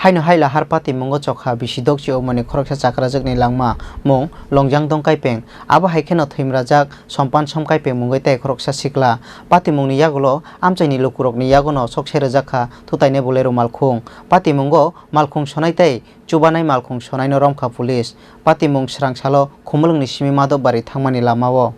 haino haila harpati mungo chokha bisidok chi omani khoroksa chakrajwk ni langma mung longjang dongkai peng abo haikeno thimrajak sompan somkai peng mungoi tai khoroksa sikla pati mungni yagulo amchaini lukurokni yagono Sokchajakha thutaine bolero Malkhung pati mungo Malkhung sonai tai chubanai Malkhung sonai no romkha police pati mung srang Salo khumulungni simi Madhavbari thangmani lamao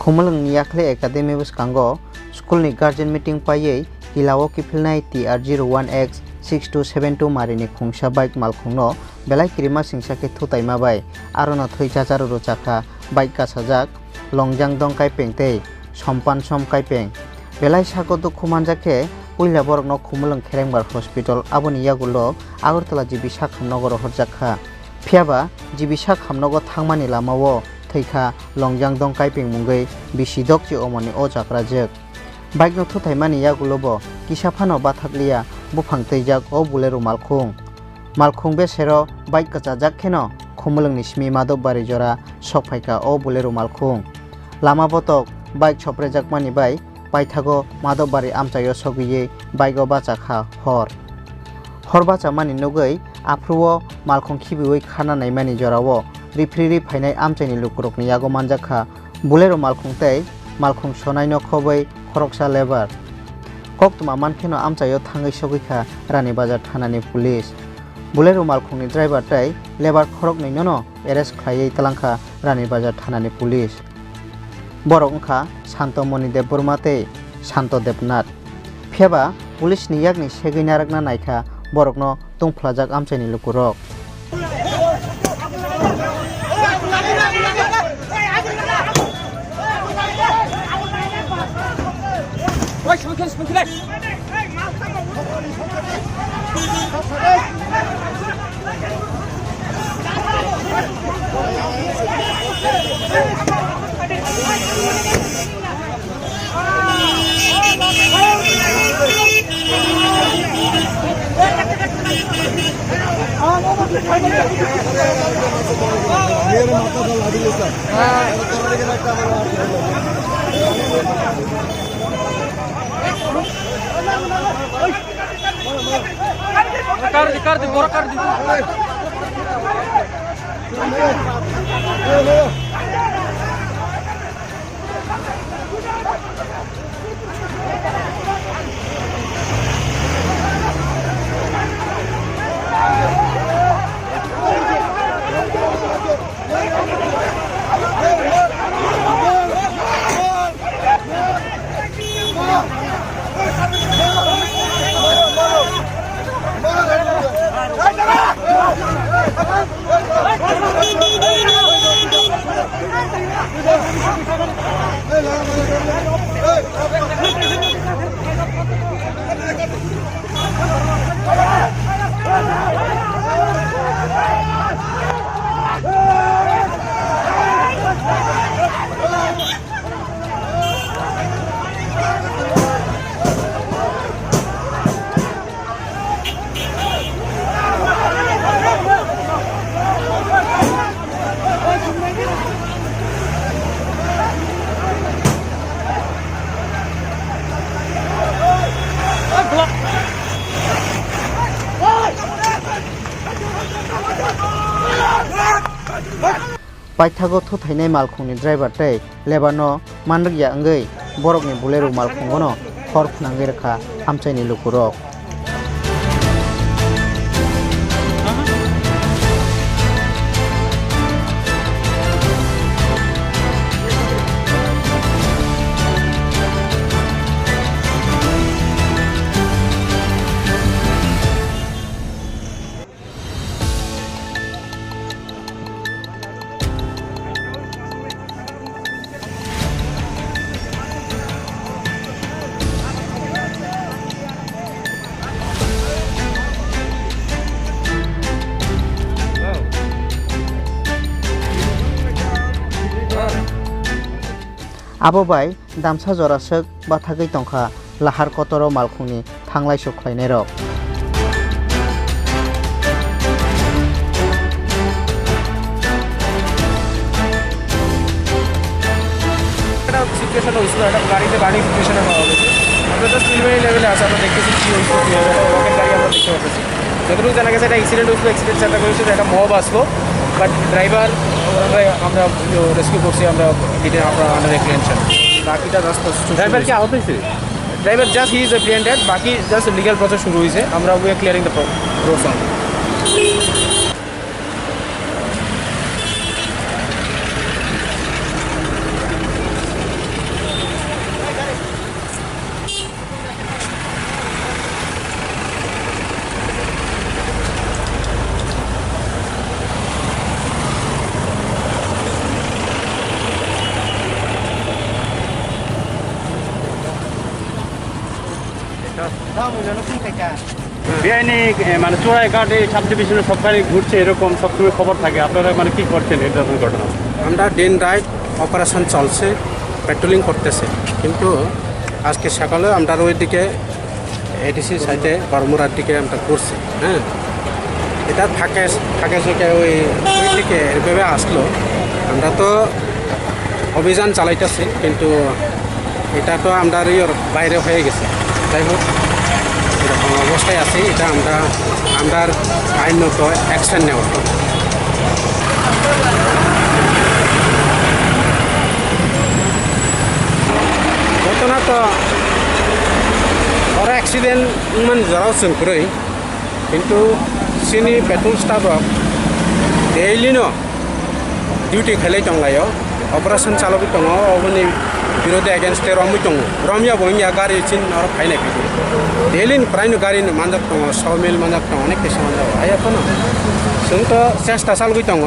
Khumulung yakle academy buskango school ni guardian meeting paye Killa kifilnai TR01X 6272 marini khungsa bike Malkhung no belai kirima singsake thutaima bai arona thaijajaru rochakha bike kasajak longjang dongkai pengtei sompan somkai peng belai sakodo khumanjake uila borok no khumulung kherengbar hospital aboni yagulo Agartala jibi sakhamnogor horjakha phiaba jibi sakhamnogo thangmani lamao Thaika longjang dongkai peng mungoi bisidok chi omoni o Chakrajwk bike no thuthaimani yagulobo kisafano bathakliya bufang teijak o bolero Malkhung besero bike kachajak kheno khumulungni simi Madhavbari jora sokphaika o bolero Malkhung lama botok bike choprejakmani bai paithago Madhavbari amchaio Sogwi bike o bachakha hor bachamani nugui afruo Malkhung khibiwi khana naimani jorao rifri phainai amchaini lukurokni yago manjakha bolero Malkhung tei Malkhung sonai no khobai khoroksa lebar koktuma mankheno amchaio thangai sogikha rani bazar thanani police bolero Malkhungni driver tei lebar khorokni no arrest khlaiei talangkha rani bazar thanani police borok wngkha Santomoni Deborma tei Santo Debnath phiaba police ni yakni segui narakna naikha borokno tungphlajak amchaini lukurok कर दी बोरा कर दी paithago thuthainai Malkhungni driver tei lebarno manrikya wngui borokni bolero Malkhungono hor phunangui rekha amchaini lukurok abo bai damsa jorasok bathagui tongkha lahar kotoro Malkhungni thanglai sukhlainai rok situation হয়েছিল একটা গাড়িতে burning সিচুয়েশনে পাওয়া গেছে আমরা just preliminary লেভেলে আছে আমরা দেখতেছি কী হয়েছে কী হবে রকেট গাড়ি আমরা দেখতে পাচ্ছি যতটুকু জানা গেছে একটা অ্যাক্সিডেন্ট হয়েছিল অ্যাক্সিডেন্ট চেষ্টা করেছিল একটা মব আসলো বাট ড্রাইভার আমরা রেস্কিউ করছি আমরা আমরা আন্ডার অ্যাপ্রিহেনশন বাকিটা জাস্ট ড্রাইভার কি আহত হয়েছে ড্রাইভার জাস্ট হি ইজ অ্যাপ্রিহেন্ডেড বাকি জাস্ট লিগাল প্রসেস শুরু হয়েছে আমরা we are clearing the roads on বেআইনি মানে চোরাই ঘাটে সাব ডিভিশনে সব গাড়ি ঘুরছে এরকম সবসময় খবর থাকে আপনারা মানে কি করছেন এটা ঘটনা আমরা দিন রাত অপারেশন চলছে পেট্রোলিং করতেছে কিন্তু আজকে সকালে আমরা ওইদিকে এডিসি সাইডে বরমুরার দিকে আমরা করছি হ্যাঁ এটা থাকে চোখে ওই দিকে এভাবে আসলো আমরা তো অভিযান চালাইতেছি কিন্তু এটা তো আমরা বাইরে হয়ে গেছে যাই হোক এরকম অবস্থায় আছে এটা আমরা আইনত অ্যাকশন নেওয়া ঘটনা তো ওরা অ্যাক্সিডেন্ট মানে যারাও सोंख्रै কিন্তু চিনি পেট্রোল স্টাফক ডেইলিनो ডিউটি খেলাই दंलायो অপারেশন চালাবি दङ अबनि বিরোধী एगेन्स्ट रमी दङ रमिया बङिया गारि चिन और फाइनाय फैदो डेली प्रायनो गारि मानजाक दङ सावमिल मानजाक दङ अनेक पेशा मानजाक आयाखौनो जोंथ' চেষ্টা চালাबि दङ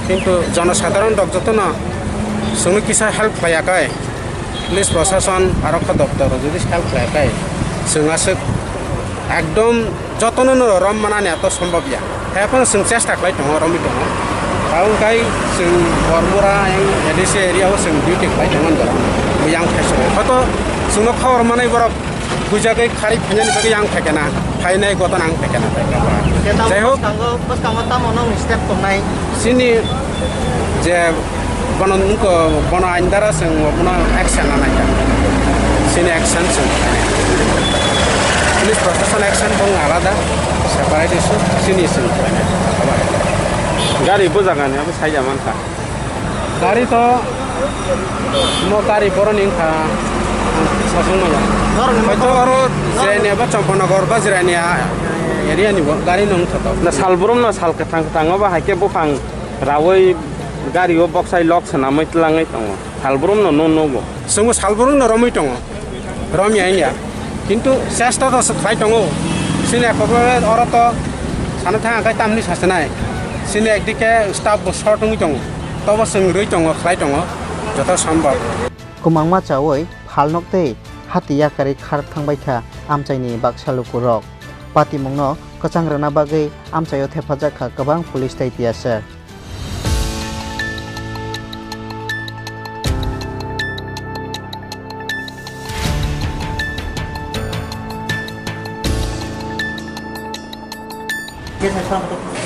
কিন্তু জনসাধারণ যতন जोंनो किसा हेल्प खालायाखै पुलिस प्रशासन आरक्ष दप्तर যদি हेल्प खालायाखै जोंहासो एकदम जतननो रम मानानै एत सम्भव गैया एखौनो जों চেষ্টা खालाय दङ रमि दङ ओंखाय जों बरमुरा एडिसि एरियायाव जों डिउटि खालाय दङ yang fesok atau semua khawar mana ibarat bujagai kari penyanyi bagi yang pekena painai kota nang pekena saya hope bos kamu Tamo nong step tunai sini je banon ko bana andara sing bana action anaya sini action sing police protection action bang alada separate isu sini sing গাড়ি বোঝাগানে আমি সাই যামান খা গাড়ি তো mau kari boron ingka sasung maya. Itu baru jiranya apa Campanagor ba jiranya area ni gari nong thata. Na salbrum na sal ketang ba haike bufang rawai gari o boxai lock sana mai tlangai tang. Salbrum no nogo. Semua salbrum na ramai tang. Ramai ya. Kintu sesta to khai tang. Sini akobra ora to sana thang kai tamni sasanai. Sini ekdike staff bo short ngi tang. Toba sing rui tang khai tang. যত সম্ভব কুমাংমা চাওই ফালনকতে হাতিয়া কারি খার থাংবাইথা আমচাইনি বাকসালুকু rock পাতিমংনো কচাংরানা बागै আমচাইও থেফাজাखा गोबां police ताइतियासो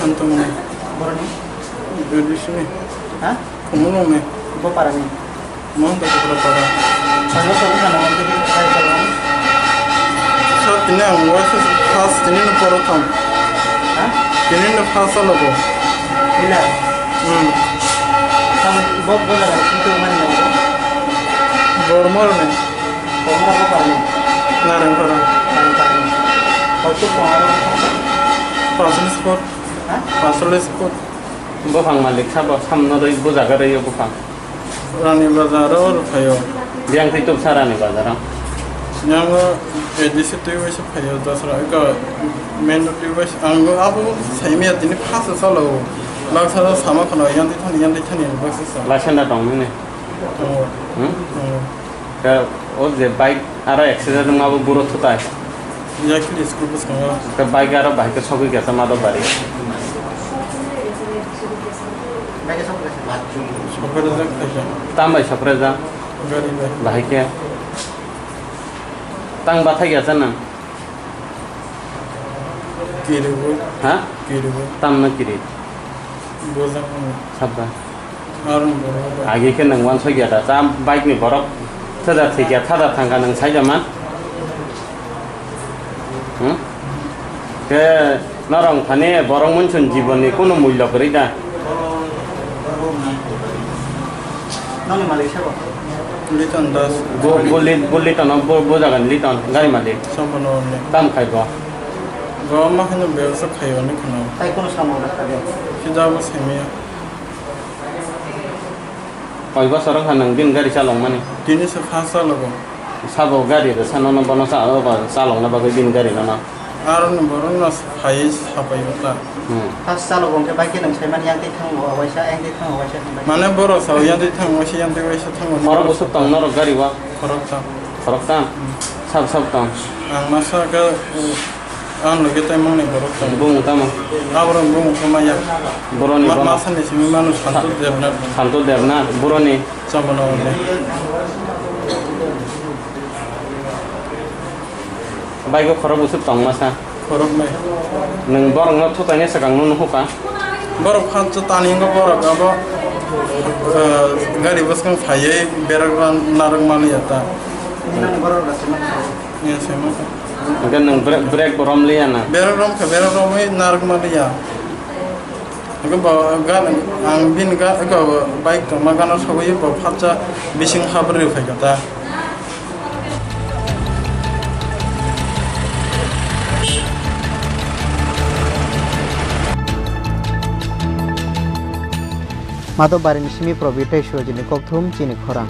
Antongnya boroni di sini ha kumulongnya bo parani mau tak para Salo kana jadi saya kalau saat ini yang wajib pas ini nak perotam ha ini nak pas logo Killa kamu bo bola itu mana logo bormor nih kamu apa parani narang para parani itu pengaruh pasal sport bufang malik sabo samno doi bojaga rei bufang Rani bazar or payo yang tutup sarani bazar yang edisi tu wes payo dasra ka main tu wes ang abu saimi atini pas salo laksa sama kana yang di thani bas sa lasanda tong ne ka o je bike ara accident ngabo buro thota ya ki school bus ka ka bike ara bike Sogwi gesa Madhavbari bagi sok Chakrajwk aja Tamo Chakrajwk gari ba bahike tang bathai gesa na kiri bo ha tam na kiri bozang sabba arun bo आगे के नंगवान सो गया था साम bike में बरफ Tada tiga tada tangga nang saya zaman. Ke narang thane borong munchun jiboni kono mulya korida. Nani malik siapa? Litan das. Bulitan bojagan litan gari malik. Sampono ne. Tam khai go. Go ma khano beosa khayo ne khano. Tai kono sama udah tadi. Hijab semia. Koi ba sarang hanang din gari chalong mani. Dini se phasa logo. Sabo gari da sanono bono sa ba salong na ba din gari na. Aron boron nas phai sapai ta. Pas Salo gong ke baik nang saya man yang titang waisa yang titang waisa. Mane boro sa yan de thang wasi yan de wasi thang. Moro busuk tang noro gari wa. Khorok ta. Sab tang. Ang masa ka an loge tay mong ne borok ta. Bung tamo. Abron bung kumaya. Boroni bono. Masa ne simi manus Santul derna boroni. Sampono ne. Bai ko khoro busuk tang masa. Khorok mai. Nang borong no thutane sakang nu huka. Borok khan chu tani ngo borok abo gari baskang phaye beragran narang mali ata. Nang baru dah semua. Ni sema. Gan nang break borom liana. Beragram mai narang mali ya. Aga ba gan ang bin ga aga bike to magana sogwi ba phacha bising habre phai kata. Madhavbari ni simi probita shojini kokthum Chini Khorang.